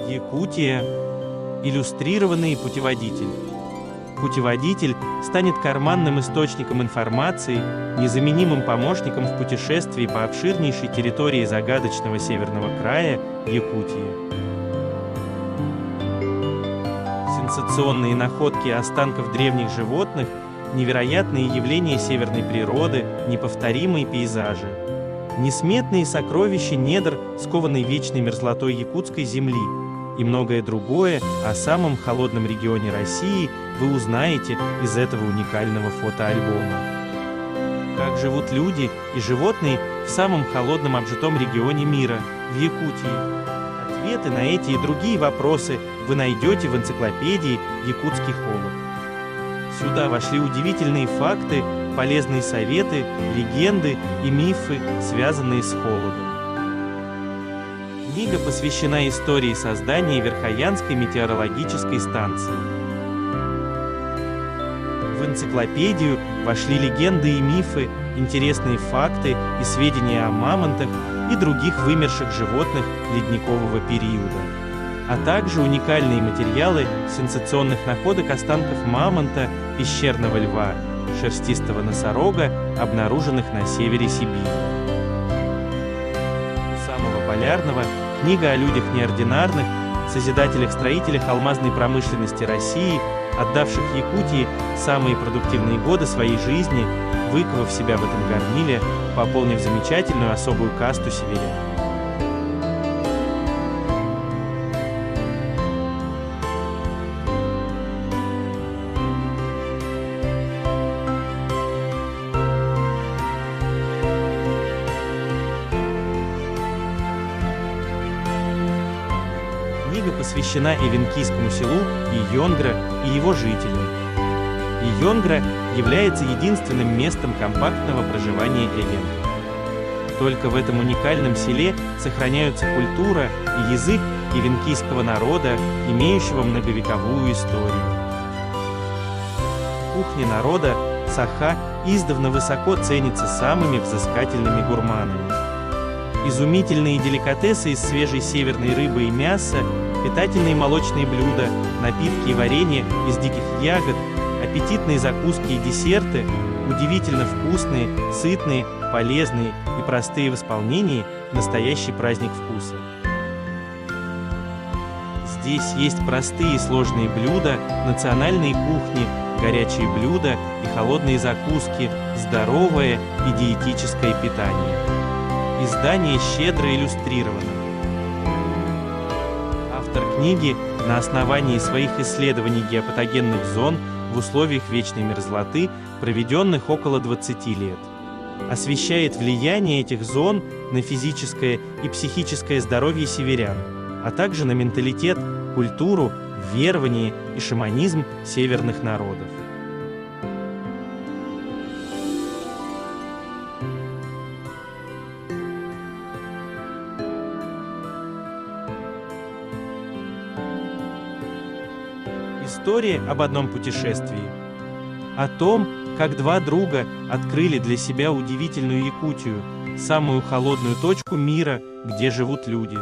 Якутия. Иллюстрированный путеводитель. Путеводитель станет карманным источником информации, незаменимым помощником в путешествии по обширнейшей территории загадочного северного края Якутии. Сенсационные находки останков древних животных, невероятные явления северной природы, неповторимые пейзажи. Несметные сокровища недр, скованной вечной мерзлотой якутской земли, и многое другое о самом холодном регионе России вы узнаете из этого уникального фотоальбома. Как живут люди и животные в самом холодном обжитом регионе мира, в Якутии? Ответы на эти и другие вопросы вы найдете в энциклопедии «Якутский холод». Сюда вошли удивительные факты, полезные советы, легенды и мифы, связанные с холодом. Книга посвящена истории создания Верхоянской метеорологической станции. В энциклопедию вошли легенды и мифы, интересные факты и сведения о мамонтах и других вымерших животных ледникового периода, а также уникальные материалы сенсационных находок останков мамонта, пещерного льва, шерстистого носорога, обнаруженных на севере Сибири. У самого полярного книга о людях неординарных, созидателях-строителях алмазной промышленности России, отдавших Якутии самые продуктивные годы своей жизни, выковав себя в этом горниле, пополнив замечательную особую касту северян. Книга посвящена Эвенкийскому селу Йонгра и его жителям. Йонгра является единственным местом компактного проживания эвенков. Только в этом уникальном селе сохраняются культура и язык эвенкийского народа, имеющего многовековую историю. Кухня народа саха издавна высоко ценится самыми взыскательными гурманами. Изумительные деликатесы из свежей северной рыбы и мяса, питательные молочные блюда, напитки и варенье из диких ягод, аппетитные закуски и десерты, удивительно вкусные, сытные, полезные и простые в исполнении – настоящий праздник вкуса. Здесь есть простые и сложные блюда, национальные кухни, горячие блюда и холодные закуски, здоровое и диетическое питание. Издание щедро иллюстрировано. Автор книги на основании своих исследований геопатогенных зон в условиях вечной мерзлоты, проведенных около 20 лет, освещает влияние этих зон на физическое и психическое здоровье северян, а также на менталитет, культуру, верование и шаманизм северных народов. История об одном путешествии. О том, как два друга открыли для себя удивительную Якутию, самую холодную точку мира, где живут люди.